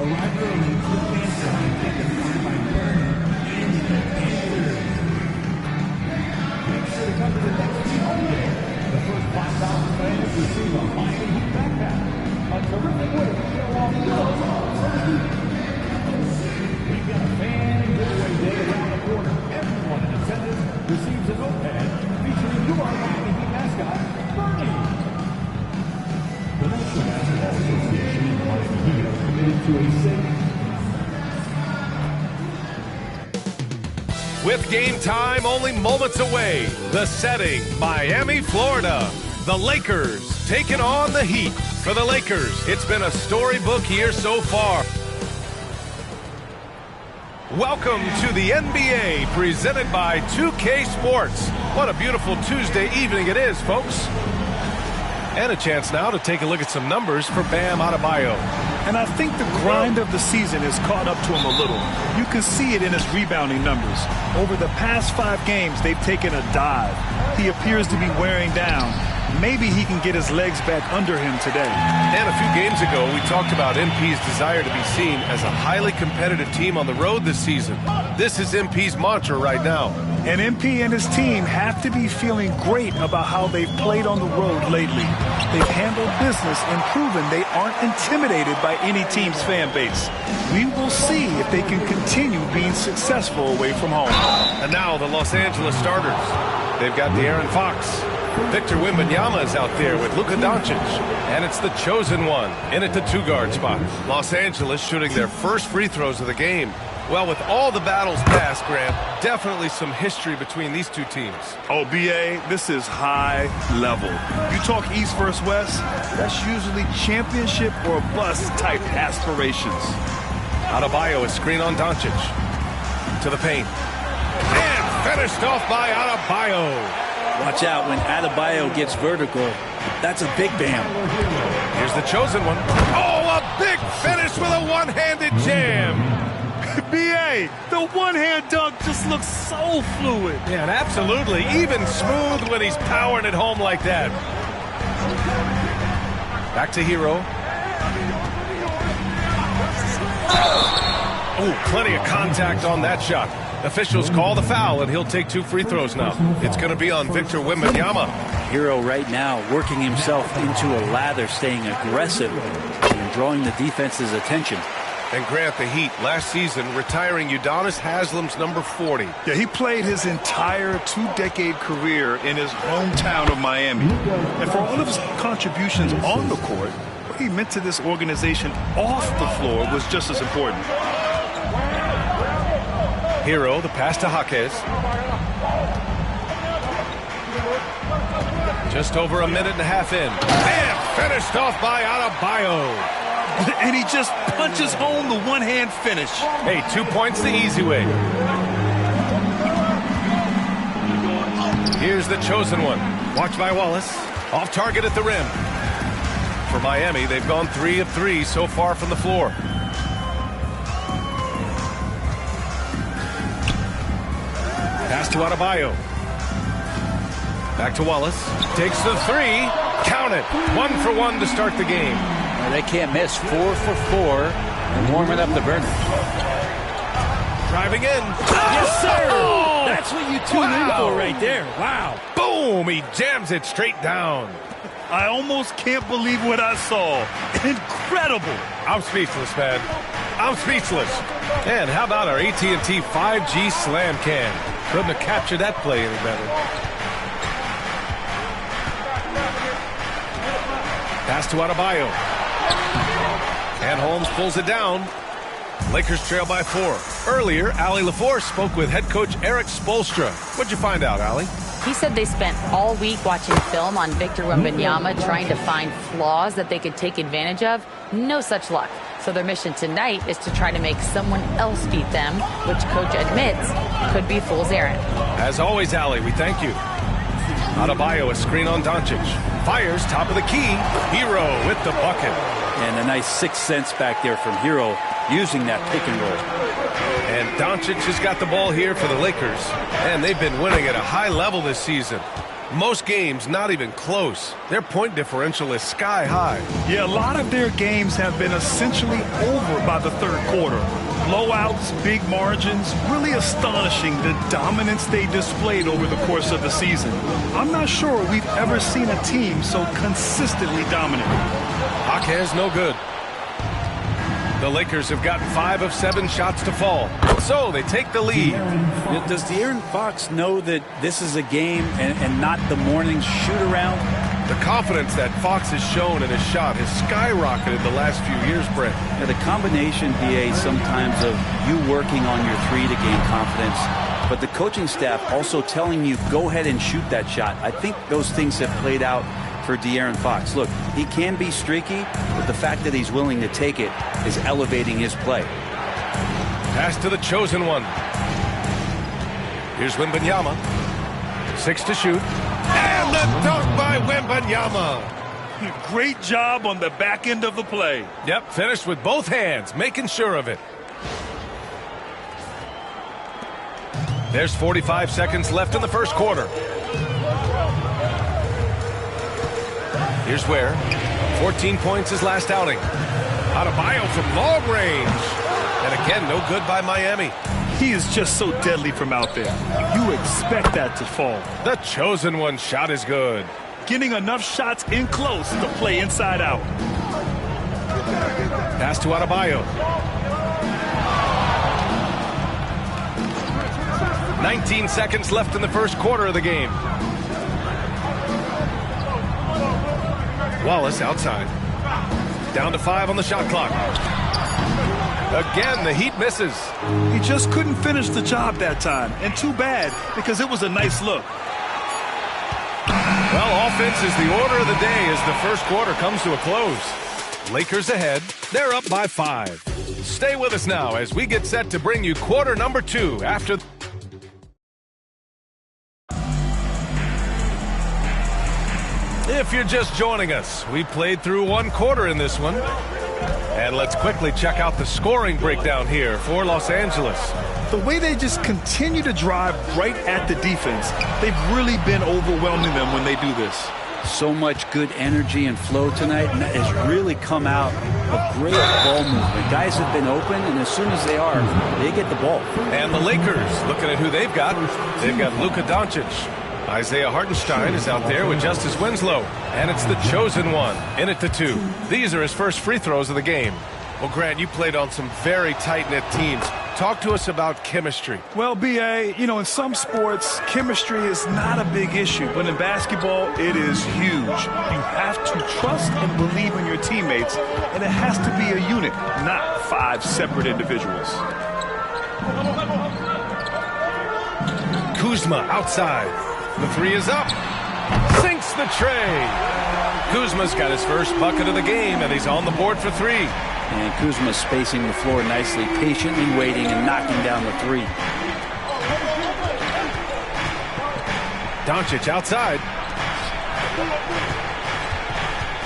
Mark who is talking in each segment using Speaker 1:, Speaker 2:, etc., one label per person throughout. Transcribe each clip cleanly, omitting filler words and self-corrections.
Speaker 1: arrived early to the fan zone, taken by Bernie and the Panthers. Make sure to come to the next few home game. The first 5,000 fans receive a Miami Heat backpack. A terrific way to show off your love for the Heat. We've got a fan giveaway day around the corner. Everyone in attendance receives a notepad featuring your Miami Heat mascot, Bernie. The National Basketball Association and the Miami Heat are committed to a safe.
Speaker 2: With game time only moments away, the setting, Miami, Florida. The Lakers taking on the Heat. For the Lakers, it's been a storybook year so far. Welcome to the NBA, presented by 2K Sports. What a beautiful Tuesday evening it is, folks. And a chance now to take a look at some numbers for Bam Adebayo.
Speaker 3: And I think the grind of the season has caught up to him a little. You can see it in his rebounding numbers. Over the past 5 games, they've taken a dive. He appears to be wearing down. Maybe he can get his legs back under him today.
Speaker 2: And a few games ago, we talked about MP's desire to be seen as a highly competitive team on the road this season. This is MP's mantra right now.
Speaker 3: And MP and his team have to be feeling great about how they've played on the road lately. They've handled business and proven they aren't intimidated by any team's fan base. We will see if they can continue being successful away from home.
Speaker 2: And now the Los Angeles starters. They've got De'Aaron Fox. Victor Wembanyama is out there with Luka Doncic. And it's the chosen one in at the 2-guard spot. Los Angeles shooting their first free throws of the game. Well, with all the battles past, Grant, definitely some history between these two teams.
Speaker 3: Oh, B.A., this is high level. You talk East versus West, that's usually championship or bust type aspirations.
Speaker 2: Adebayo is screen on Doncic. To the paint. And finished off by Adebayo.
Speaker 4: Watch out when Adebayo gets vertical. That's a big Bam.
Speaker 2: Here's the chosen one. Oh, a big finish with a one-handed jam.
Speaker 3: B.A., the one-hand dunk just looks so fluid.
Speaker 2: Yeah, and absolutely. Even smooth when he's powering it home like that. Back to Hero. Oh, plenty of contact on that shot. Officials call the foul, and he'll take 2 free throws now. It's going to be on Victor Wembanyama.
Speaker 4: Hero right now working himself into a lather, staying aggressive and drawing the defense's attention.
Speaker 2: And Grant, the Heat last season retiring Udonis Haslem's number 40.
Speaker 3: Yeah, he played his entire 2-decade career in his hometown of Miami. And for all of his contributions on the court, what he meant to this organization off the floor was just as important.
Speaker 2: Hero, the pass to Jaquez. Just over a minute and a half in. And finished off by Adebayo.
Speaker 3: And he just punches home the one-hand finish.
Speaker 2: Hey, 2 points the easy way. Here's the chosen one. Watched by Wallace. Off target at the rim. For Miami, they've gone 3 of 3 so far from the floor. Pass to Adebayo. Back to Wallace. Takes the 3. Count it. 1 for 1 to start the game.
Speaker 4: They can't miss. 4 for 4 and warming up the burner.
Speaker 2: Driving in.
Speaker 4: Yes, sir.
Speaker 2: Oh!
Speaker 4: That's what you tune in for right there. Wow.
Speaker 2: Boom. He jams it straight down.
Speaker 3: I almost can't believe what I saw. Incredible.
Speaker 2: I'm speechless, man. I'm speechless. And how about our AT&T 5G Slam Cam? Couldn't have captured that play any better. Pass to Adebayo. And Holmes pulls it down. Lakers trail by 4. Earlier, Allie LaForce spoke with head coach Erik Spoelstra. What'd you find out, Allie?
Speaker 5: He said they spent all week watching film on Victor Wembanyama, trying to find flaws that they could take advantage of. No such luck. So their mission tonight is to try to make someone else beat them, which coach admits could be fool's errand.
Speaker 2: As always, Allie, we thank you. Adebayo, a screen on Doncic. Fires, top of the key. Hero with the bucket.
Speaker 4: And a nice 6 cents back there from Hero using that pick and roll.
Speaker 2: And Doncic has got the ball here for the Lakers. And they've been winning at a high level this season. Most games not even close. Their point differential is sky high.
Speaker 3: Yeah, a lot of their games have been essentially over by the third quarter. Blowouts, big margins, really astonishing the dominance they displayed over the course of the season. I'm not sure we've ever seen a team so consistently dominant.
Speaker 2: Jaquez no good. The Lakers have gotten 5 of 7 shots to fall. So they take the lead.
Speaker 4: Does De'Aaron Fox know that this is a game and not the morning shoot-around?
Speaker 2: The confidence that Fox has shown in his shot has skyrocketed the last few years, Brent.
Speaker 4: Yeah, the combination, BA, sometimes of you working on your three to gain confidence, but the coaching staff also telling you, go ahead and shoot that shot. I think those things have played out for De'Aaron Fox. Look, he can be streaky, but the fact that he's willing to take it is elevating his play.
Speaker 2: Pass to the chosen one. Here's Wembanyama. 6 to shoot. And the dunk by Wembanyama.
Speaker 3: Great job on the back end of the play.
Speaker 2: Yep, finished with both hands, making sure of it. There's 45 seconds left in the first quarter. Here's Ware. 14 points his last outing. Adebayo from long range. And again, no good by Miami.
Speaker 3: He is just so deadly from out there. You expect that to fall.
Speaker 2: The chosen one shot is good.
Speaker 3: Getting enough shots in close to play inside out.
Speaker 2: Pass to Adebayo. 19 seconds left in the first quarter of the game. Wallace outside. Down to 5 on the shot clock. Again, the Heat misses.
Speaker 3: He just couldn't finish the job that time. And too bad, because it was a nice look.
Speaker 2: Well, offense is the order of the day as the first quarter comes to a close. Lakers ahead. They're up by 5. Stay with us now as we get set to bring you quarter number 2 after... If you're just joining us, we played through 1 quarter in this one. And let's quickly check out the scoring breakdown here for Los Angeles.
Speaker 3: The way they just continue to drive right at the defense, they've really been overwhelming them when they do this.
Speaker 4: So much good energy and flow tonight, and that has really come out of great ball movement. Guys have been open, and as soon as they are, they get the ball.
Speaker 2: And the Lakers, looking at who they've got Luka Doncic. Isaiah Hartenstein is out there with Justice Winslow. And it's the chosen one, in it to 2. These are his first free throws of the game. Well, Grant, you played on some very tight-knit teams. Talk to us about chemistry.
Speaker 3: Well, B.A., in some sports, chemistry is not a big issue. But in basketball, it is huge. You have to trust and believe in your teammates. And it has to be a unit, not 5 separate individuals.
Speaker 2: Kuzma outside. The 3 is up. Sinks the tray. Kuzma's got his first bucket of the game, and he's on the board for 3.
Speaker 4: And Kuzma spacing the floor nicely, patiently waiting and knocking down the 3.
Speaker 2: Doncic outside.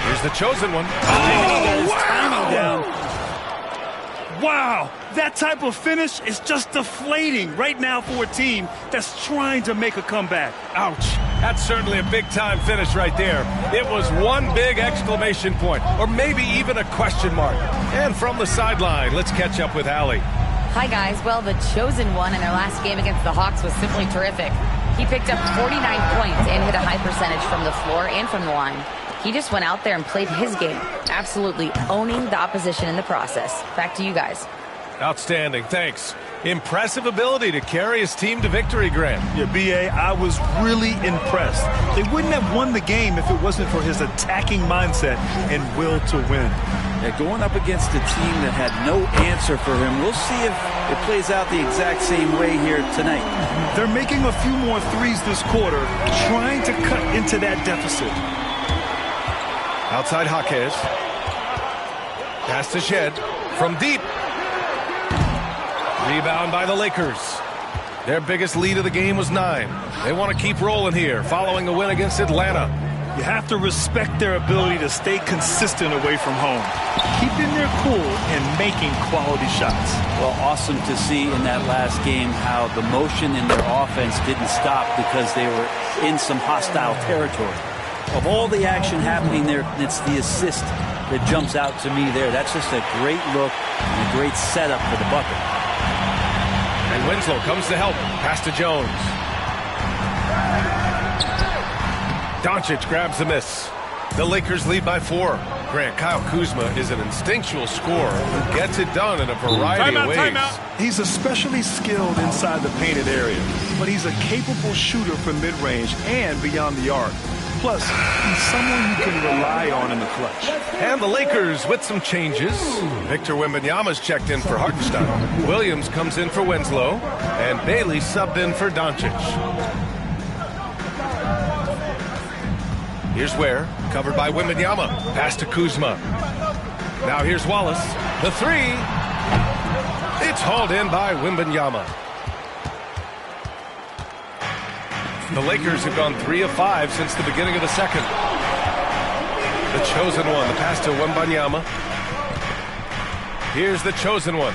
Speaker 2: Here's the chosen one.
Speaker 3: Wow! Down. Wow, that type of finish is just deflating right now for a team that's trying to make a comeback.
Speaker 2: Ouch. That's certainly a big-time finish right there. It was one big exclamation point, or maybe even a question mark. And from the sideline, let's catch up with Allie.
Speaker 5: Hi, guys. Well, the chosen one in their last game against the Hawks was simply terrific. He picked up 49 points and hit a high percentage from the floor and from the line. He just went out there and played his game, absolutely owning the opposition in the process. Back to you guys.
Speaker 2: Outstanding, thanks. Impressive ability to carry his team to victory, Grant.
Speaker 3: Yeah, B.A., I was really impressed. They wouldn't have won the game if it wasn't for his attacking mindset and will to win.
Speaker 4: Yeah, going up against a team that had no answer for him, we'll see if it plays out the exact same way here tonight.
Speaker 3: They're making a few more 3s this quarter, trying to cut into that deficit.
Speaker 2: Outside Jaquez. Pass to Shed. From deep. Rebound by the Lakers. Their biggest lead of the game was 9. They want to keep rolling here, following the win against Atlanta.
Speaker 3: You have to respect their ability to stay consistent away from home, keeping their cool and making quality shots.
Speaker 4: Well, awesome to see in that last game how the motion in their offense didn't stop because they were in some hostile territory. Of all the action happening there, it's the assist that jumps out to me there. That's just a great look and a great setup for the bucket.
Speaker 2: And Winslow comes to help. Pass to Jones. Doncic grabs the miss. The Lakers lead by 4. Grant, Kyle Kuzma is an instinctual scorer who gets it done in a variety of ways.
Speaker 3: He's especially skilled inside the painted area, but he's a capable shooter from mid-range and beyond the arc. Plus, he's someone you can rely on in the clutch.
Speaker 2: And the Lakers with some changes. Victor Wembanyama's checked in for Hartenstein. Williams comes in for Winslow, and Bailey subbed in for Doncic. Here's Ware, covered by Wembanyama. Pass to Kuzma. Now here's Wallace. The 3. It's hauled in by Wembanyama. The Lakers have gone 3 of 5 since the beginning of the second. The chosen one, the pass to Wembanyama. Here's the chosen one.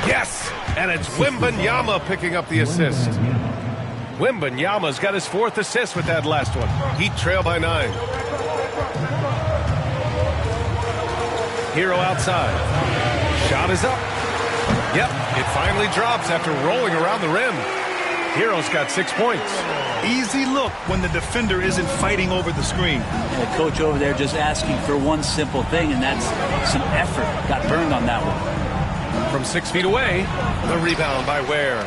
Speaker 2: Yes, and it's Wembanyama picking up the assist. Wembanyama's got his 4th assist with that last one. Heat trail by 9. Hero outside. Shot is up. Yep, it finally drops after rolling around the rim. Hero's got 6 points.
Speaker 3: Easy look when the defender isn't fighting over the screen.
Speaker 4: And the coach over there just asking for one simple thing, and that's some effort. Got burned on that one.
Speaker 2: From 6 feet away, the rebound by Ware.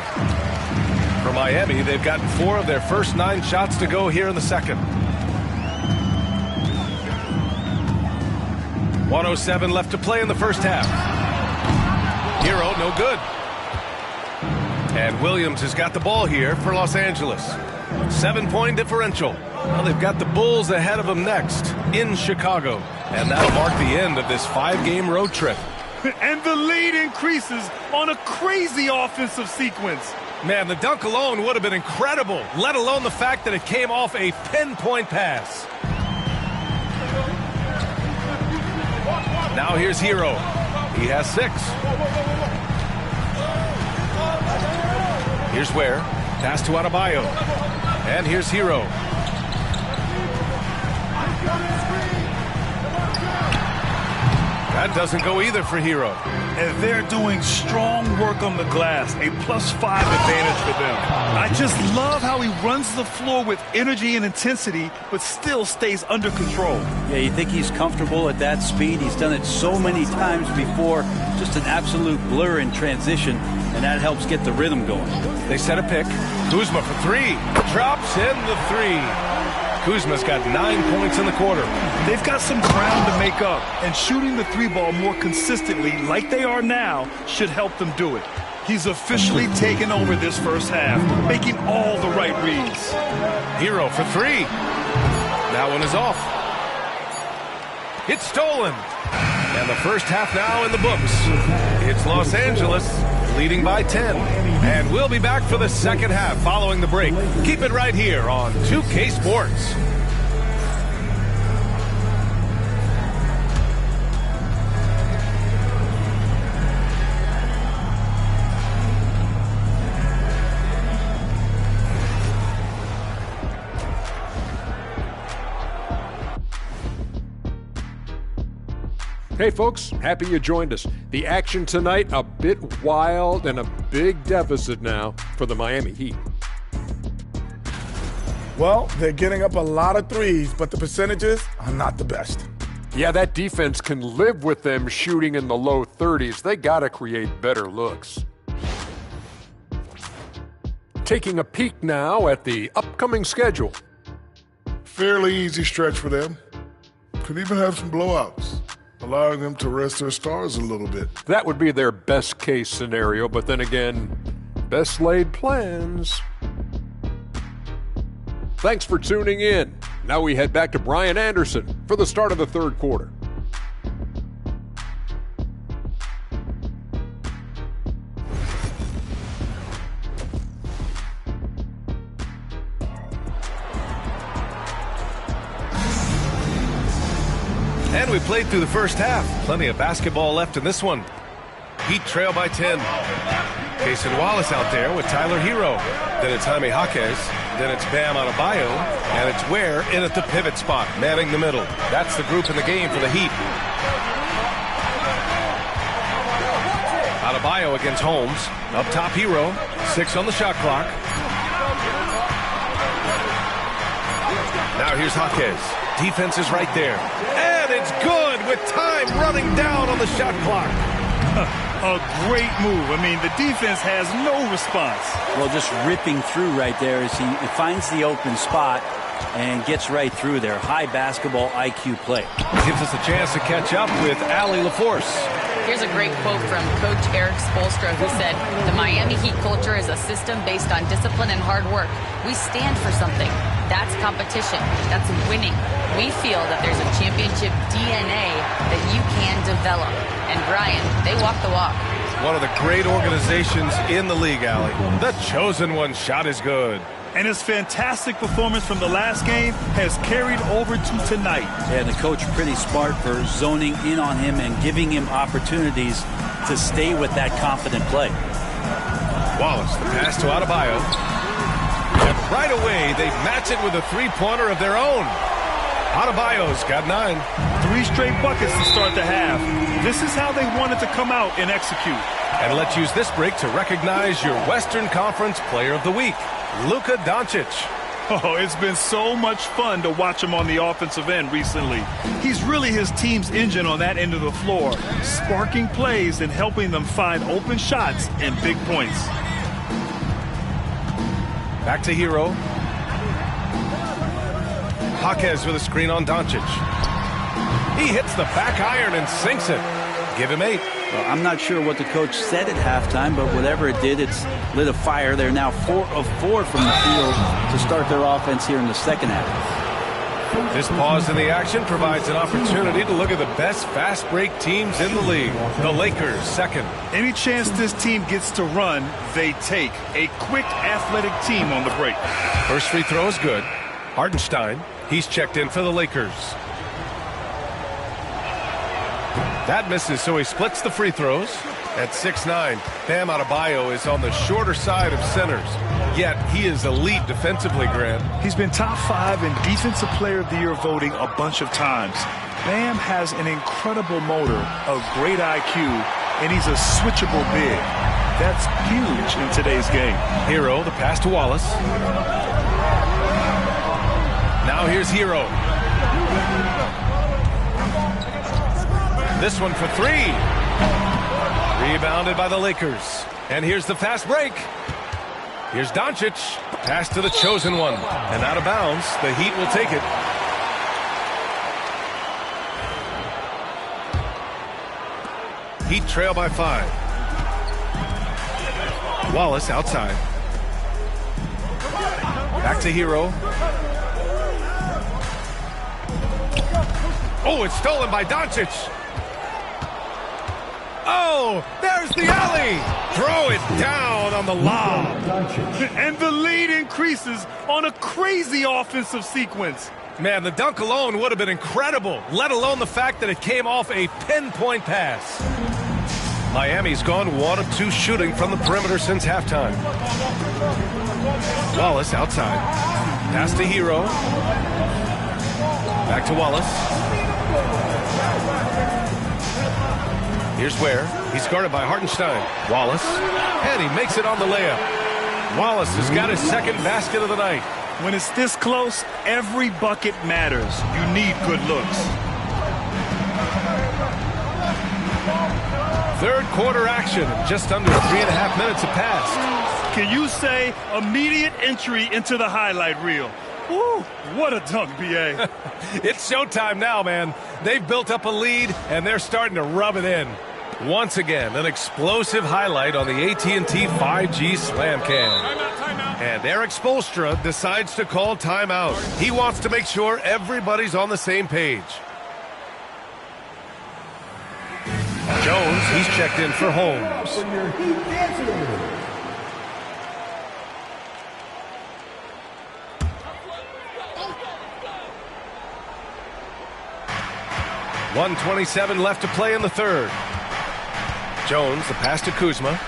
Speaker 2: For Miami, they've gotten 4 of their first 9 shots to go here in the second. 1:07 left to play in the first half. Hero, no good. And Williams has got the ball here for Los Angeles. 7-point differential. Well, they've got the Bulls ahead of them next in Chicago. And that'll mark the end of this 5-game road trip.
Speaker 3: And the lead increases on a crazy offensive sequence.
Speaker 2: Man, the dunk alone would have been incredible, let alone the fact that it came off a pinpoint pass. Now here's Hero. He has 6. Here's Ware. Pass to Adebayo. And here's Hero. That doesn't go either for Hero.
Speaker 3: And they're doing strong work on the glass, a +5 advantage for them. I just love how he runs the floor with energy and intensity, but still stays under control.
Speaker 4: Yeah, you think he's comfortable at that speed? He's done it so many times before. Just an absolute blur in transition, and that helps get the rhythm going.
Speaker 2: They set a pick. Kuzma for 3. Drops in the 3. Kuzma's got 9 points in the quarter.
Speaker 3: They've got some ground to make up, and shooting the 3-ball more consistently like they are now should help them do it. He's officially taken over this first half, making all the right reads.
Speaker 2: Hero for 3. That one is off. It's stolen. And the first half now in the books. It's Los Angeles leading by 10. And we'll be back for the second half following the break. Keep it right here on 2K Sports.
Speaker 6: Hey folks, happy you joined us. The action tonight, a bit wild and a big deficit now for the Miami Heat.
Speaker 7: Well, they're getting up a lot of threes, but the percentages are not the best.
Speaker 6: Yeah, that defense can live with them shooting in the low 30s. They got to create better looks. Taking a peek now at the upcoming schedule.
Speaker 8: Fairly easy stretch for them. Could even have some blowouts, allowing them to rest their stars a little bit.
Speaker 6: That would be their best case scenario, but then again, best laid plans. Thanks for tuning in. Now we head back to Brian Anderson for the start of the third quarter.
Speaker 2: And we played through the first half. Plenty of basketball left in this one. Heat trail by 10. Cason Wallace out there with Tyler Hero. Then it's Jaime Jaquez. Then it's Bam Adebayo. And it's Ware in at the pivot spot, manning the middle. That's the group in the game for the Heat. Adebayo against Holmes. Up top, Hero. 6 on the shot clock. Now here's Jaquez. Defense is right there. And it's good with time running down on the shot clock.
Speaker 3: A great move. I mean, the defense has no response.
Speaker 4: Well, just ripping through right there as he finds the open spot and gets right through there. High basketball IQ play.
Speaker 2: Gives us a chance to catch up with Allie LaForce.
Speaker 5: Here's a great quote from Coach Eric Spoelstra, who said, "The Miami Heat culture is a system based on discipline and hard work. We stand for something. That's competition. That's winning. We feel that there's a championship DNA that you can develop." And Brian, they walk the walk.
Speaker 2: One of the great organizations in the league, Allie. The Chosen One shot is good.
Speaker 3: And his fantastic performance from the last game has carried over to tonight.
Speaker 4: Yeah, the coach pretty smart for zoning in on him and giving him opportunities to stay with that confident play.
Speaker 2: Wallace, the pass to Adebayo. And right away, they match it with a three-pointer of their own. Adebayo's got 9.
Speaker 3: 3 straight buckets to start the half. This is how they wanted to come out and execute.
Speaker 2: And let's use this break to recognize your Western Conference Player of the Week, Luka Doncic.
Speaker 3: Oh, it's been so much fun to watch him on the offensive end recently. He's really his team's engine on that end of the floor, sparking plays and helping them find open shots and big points.
Speaker 2: Back to Hero. Jaquez with a screen on Doncic. He hits the back iron and sinks it. Give him 8.
Speaker 4: Well, I'm not sure what the coach said at halftime, but whatever it did, it's lit a fire. They're now 4 of 4 from the field to start their offense here in the second half.
Speaker 2: This pause in the action provides an opportunity to look at the best fast break teams in the league. The Lakers, second.
Speaker 3: Any chance this team gets to run, they take. A quick, athletic team on the break.
Speaker 2: First free throw is good. Hartenstein, he's checked in for the Lakers. That misses, so he splits the free throws. At 6'9", Bam Adebayo is on the shorter side of centers. Yet, he is elite defensively, Grant.
Speaker 3: He's been top 5 in Defensive Player of the Year voting a bunch of times. Bam has an incredible motor, a great IQ, and he's a switchable big. That's huge in today's game.
Speaker 2: Hero, the pass to Wallace. Now here's Hero. This one for 3. Rebounded by the Lakers. And here's the fast break. Here's Doncic. Pass to the Chosen One. And out of bounds. The Heat will take it. Heat trail by 5. Wallace outside. Back to Hero. Oh, it's stolen by Doncic. Oh, there's the alley. Throw it down on the lob.
Speaker 3: And the lead increases on a crazy offensive sequence.
Speaker 2: Man, the dunk alone would have been incredible, let alone the fact that it came off a pinpoint pass. Miami's gone 1 of 2 shooting from the perimeter since halftime. Wallace outside. Pass to Hero. Back to Wallace. Here's Ware. He's guarded by Hartenstein. Wallace. And he makes it on the layup. Wallace has got his second basket of the night.
Speaker 3: When it's this close, every bucket matters. You need good looks.
Speaker 2: Third quarter action. Just under 3.5 minutes have passed.
Speaker 3: Can you say immediate entry into the highlight reel? Woo, what a dunk, B.A.
Speaker 2: It's showtime now, man. They've built up a lead, and they're starting to rub it in. Once again, an explosive highlight on the AT&T 5G Slam Cam. And Eric Spoelstra decides to call timeout. He wants to make sure everybody's on the same page. Jones, he's checked in for Holmes. 1:27 left to play in the third. Jones, the pass to Kuzma.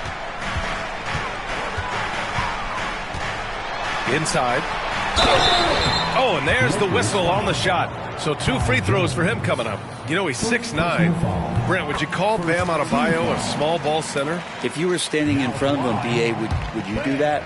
Speaker 2: Inside. Oh, and there's the whistle on the shot. So 2 free throws for him coming up. You know, he's 6'9". Brent, would you call Bam Adebayo a small ball center?
Speaker 4: If you were standing in front of him, B.A., would you do that?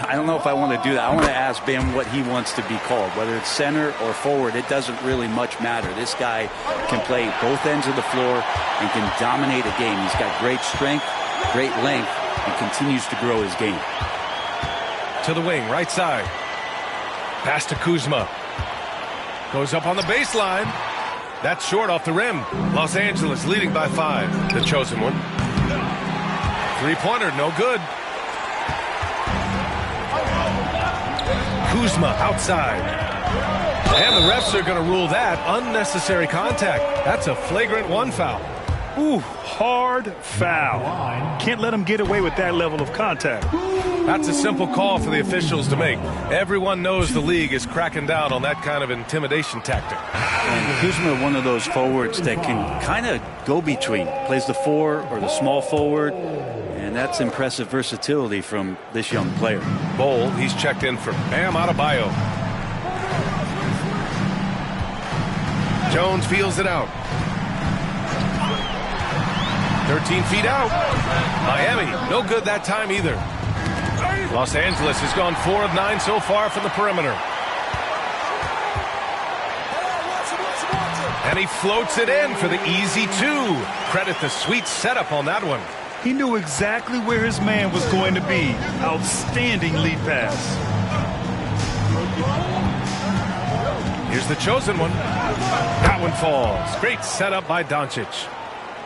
Speaker 4: I don't know if I want to do that. I want to ask Bam what he wants to be called. Whether it's center or forward, it doesn't really much matter. This guy can play both ends of the floor and can dominate a game. He's got great strength, great length, and continues to grow his game.
Speaker 2: To the wing, right side. Pass to Kuzma. Goes up on the baseline. That's short off the rim. Los Angeles leading by 5. The chosen one. Three-pointer, no good. Kuzma outside. And the refs are going to rule that unnecessary contact. That's a flagrant 1 foul.
Speaker 3: Ooh, hard foul. Can't let him get away with that level of contact.
Speaker 2: That's a simple call for the officials to make. Everyone knows the league is cracking down on that kind of intimidation tactic.
Speaker 4: And Kuzma, one of those forwards that can kind of go between. Plays the 4 or the small forward. And that's impressive versatility from this young player.
Speaker 2: Bol, he's checked in for Bam Adebayo. Jones feels it out. 13 feet out. Miami, no good that time either. Los Angeles has gone 4 of 9 so far from the perimeter. And he floats it in for the easy 2. Credit the sweet setup on that one.
Speaker 3: He knew exactly where his man was going to be. Outstanding lead pass.
Speaker 2: Here's the chosen one. That one falls. Great setup by Doncic.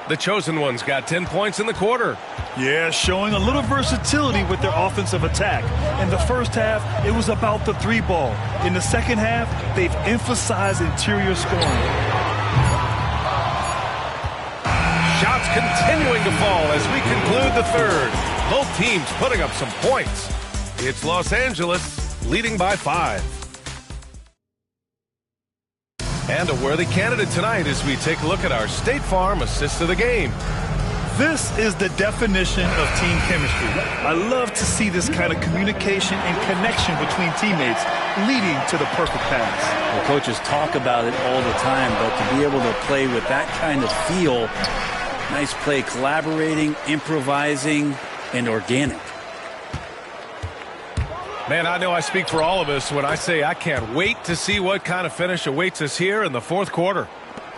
Speaker 2: The chosen one's got 10 points in the quarter.
Speaker 3: Yeah, showing a little versatility with their offensive attack. In the first half, it was about the 3-ball. In the second half, they've emphasized interior scoring.
Speaker 2: Shots continuing to fall as we conclude the third. Both teams putting up some points. It's Los Angeles leading by 5. And a worthy candidate tonight as we take a look at our State Farm assist of the game.
Speaker 3: This is the definition of team chemistry. I love to see this kind of communication and connection between teammates leading to the perfect pass.
Speaker 4: The coaches talk about it all the time, but to be able to play with that kind of feel, nice play, collaborating, improvising, and organic.
Speaker 2: Man, I know I speak for all of us when I say I can't wait to see what kind of finish awaits us here in the fourth quarter.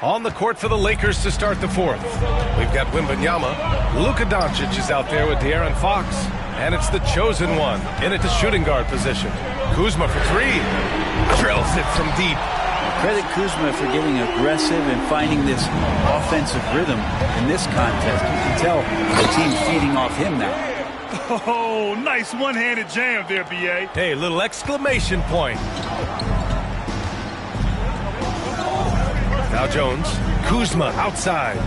Speaker 2: On the court for the Lakers to start the fourth. We've got Wembanyama. Luka Doncic is out there with De'Aaron Fox. And it's the chosen one in at the shooting guard position. Kuzma for 3. Drills it from deep.
Speaker 4: Credit Kuzma for getting aggressive and finding this offensive rhythm in this contest. You can tell the team's feeding off him now.
Speaker 3: Oh, nice one-handed jam there, B.A.
Speaker 2: Hey, little exclamation point. Now Jones. Kuzma outside.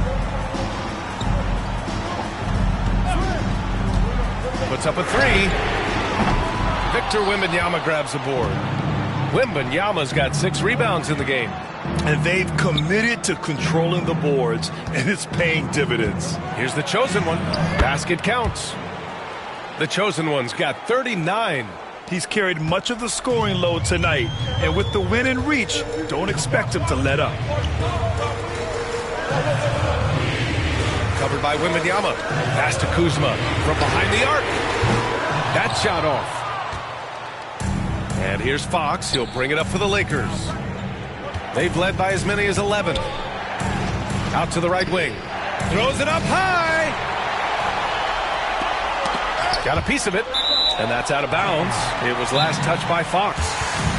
Speaker 2: Puts up a 3. Victor Wembanyama grabs the board. Wembanyama's got 6 rebounds in the game.
Speaker 3: And they've committed to controlling the boards, and it's paying dividends.
Speaker 2: Here's the chosen one. Basket counts. The chosen one's got 39.
Speaker 3: He's carried much of the scoring load tonight, and with the win in reach, don't expect him to let up.
Speaker 2: Covered by Wembanyama. Pass to Kuzma from behind the arc. That shot off. And here's Fox. He'll bring it up for the Lakers. They've led by as many as 11. Out to the right wing. Throws it up high. Got a piece of it, and that's out of bounds. It was last touched by Fox.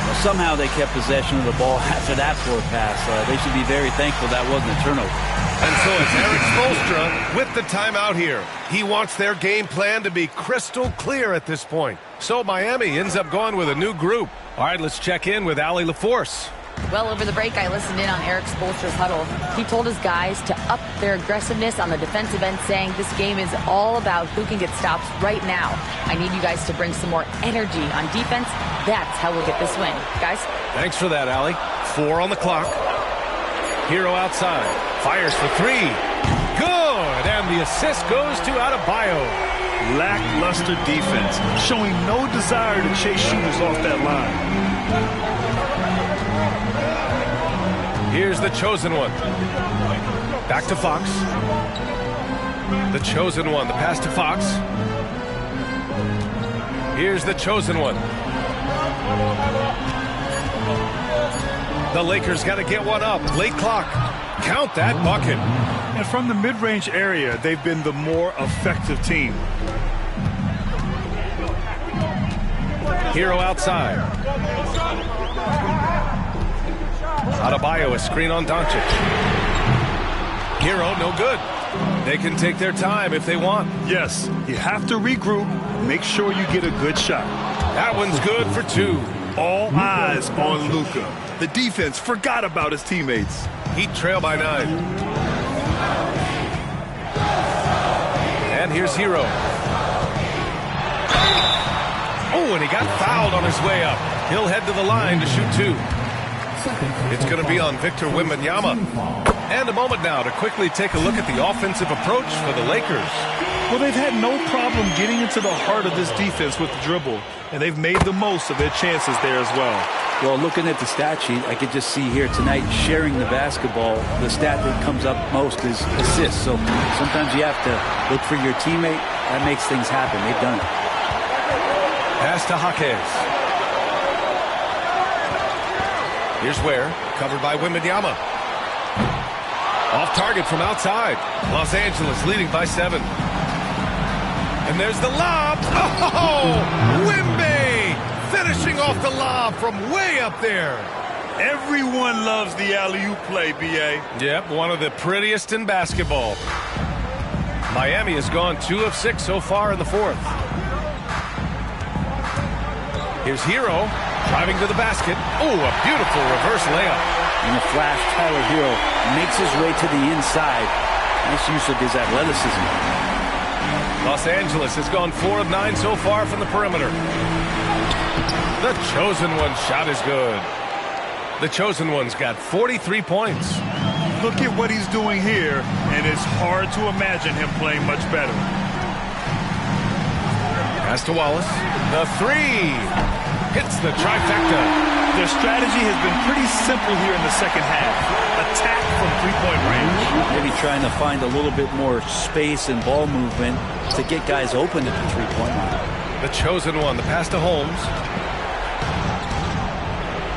Speaker 4: Well, somehow they kept possession of the ball after that poor pass. They should be very thankful that wasn't a turnover.
Speaker 2: And so it's Eric Spoelstra with the timeout here. He wants their game plan to be crystal clear at this point. So Miami ends up going with a new group. All right, let's check in with Allie LaForce.
Speaker 5: Well, over the break, I listened in on Eric Spoelstra's huddle. He told his guys to up their aggressiveness on the defensive end, saying this game is all about who can get stops right now. I need you guys to bring some more energy on defense. That's how we'll get this win. Guys?
Speaker 2: Thanks for that, Allie. 4 on the clock. Hero outside. Fires for three. Good. And the assist goes to Adebayo.
Speaker 3: Lackluster defense, showing no desire to chase shooters off that line.
Speaker 2: Here's the chosen one. Back to Fox. The chosen one. The pass to Fox. Here's the chosen one. The Lakers got to get one up. Late clock. Count that bucket.
Speaker 3: And from the mid-range area, they've been the more effective team.
Speaker 2: Hero outside. Adebayo, a screen on Doncic. Hero, no good. They can take their time if they want.
Speaker 3: Yes, you have to regroup. Make sure you get a good shot.
Speaker 2: That one's good for two.
Speaker 3: All eyes on Luka. The defense forgot about his teammates.
Speaker 2: Heat trail by 9. And here's Hero. Oh, and he got fouled on his way up. He'll head to the line to shoot two. It's going to be on Victor Wembanyama. And a moment now to quickly take a look at the offensive approach for the Lakers.
Speaker 3: Well, they've had no problem getting into the heart of this defense with the dribble, and they've made the most of their chances there as well.
Speaker 4: Well, looking at the stat sheet, I could just see here tonight sharing the basketball. The stat that comes up most is assists. So sometimes you have to look for your teammate. That makes things happen. They've done it.
Speaker 2: Pass to Jaquez. Here's Ware, covered by Wembanyama. Off target from outside. Los Angeles leading by 7. And there's the lob. Oh, Wemby finishing off the lob from way up there.
Speaker 3: Everyone loves the alley-oop play, B.A.
Speaker 2: Yep, one of the prettiest in basketball. Miami has gone 2 of 6 so far in the 4th. Here's Hero driving to the basket. Oh, a beautiful reverse layup.
Speaker 4: In the flash, Tyler Hero makes his way to the inside. Nice use of his athleticism.
Speaker 2: Los Angeles has gone 4 of 9 so far from the perimeter. The chosen one shot is good. The chosen one's got 43 points.
Speaker 3: Look at what he's doing here, and it's hard to imagine him playing much better.
Speaker 2: Pass to Wallace. The three hits the trifecta.
Speaker 3: Their strategy has been pretty simple here in the second half. Attack from three-point range.
Speaker 4: Maybe trying to find a little bit more space and ball movement to get guys open at the three-point line.
Speaker 2: The chosen one. The pass to Holmes.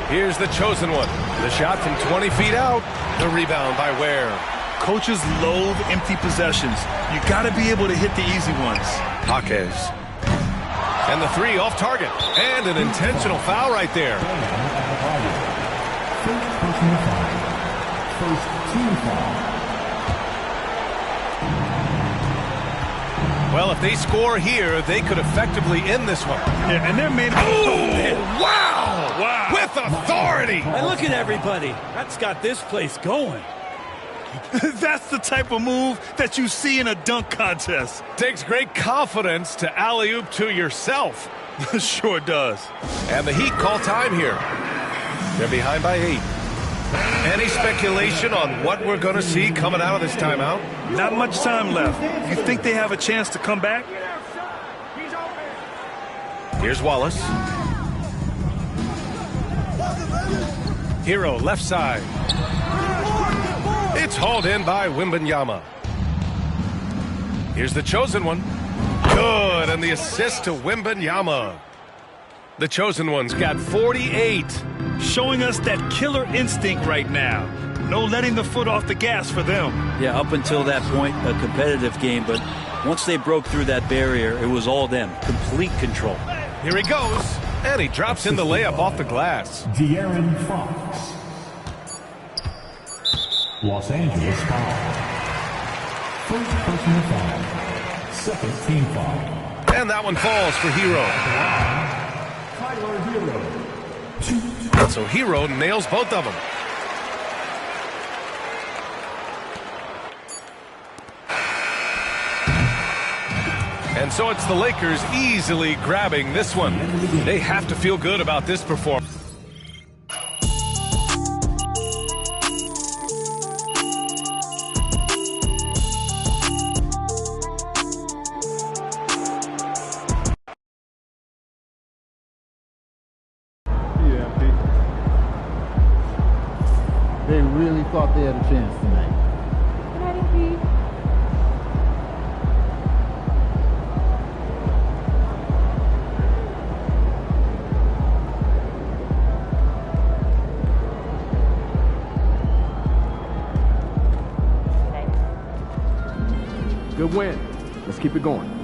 Speaker 2: Here's the chosen one. The shot from 20 feet out. The rebound by Ware.
Speaker 3: Coaches loathe empty possessions. You got to be able to hit the easy ones.
Speaker 2: Jaquez. And the three off target. And an intentional foul right there.
Speaker 1: First team foul.
Speaker 2: Well, if they score here, they could effectively end this one.
Speaker 3: Yeah, and they're made.
Speaker 2: Oh, wow!
Speaker 3: Wow!
Speaker 2: With authority.
Speaker 9: And look at everybody. That's got this place going.
Speaker 3: That's the type of move that you see in a dunk contest.
Speaker 2: Takes great confidence to alley-oop to yourself.
Speaker 3: Sure does.
Speaker 2: And the Heat call time here. They're behind by 8. Any speculation on what we're going to see coming out of this timeout?
Speaker 3: Not much time left. You think they have a chance to come back?
Speaker 2: Here's Wallace. Hero left side. It's hauled in by Wembanyama. Here's the chosen one. Good, and the assist to Wembanyama. The chosen one's got 48.
Speaker 3: Showing us that killer instinct right now. No letting the foot off the gas for them.
Speaker 4: Yeah, up until that point, a competitive game, but once they broke through that barrier, it was all them. Complete control.
Speaker 2: Here he goes, and he drops in the layup off the glass.
Speaker 1: De'Aaron Fox. Los Angeles foul. First personal foul. Second team foul.
Speaker 2: And that one falls for Hero.
Speaker 1: Tyler Hero.
Speaker 2: So Hero nails both of them. And so it's the Lakers easily grabbing this one. They have to feel good about this performance.
Speaker 10: thought they had a chance tonight.
Speaker 11: Good night, Pete.
Speaker 12: Good win. Let's keep it going.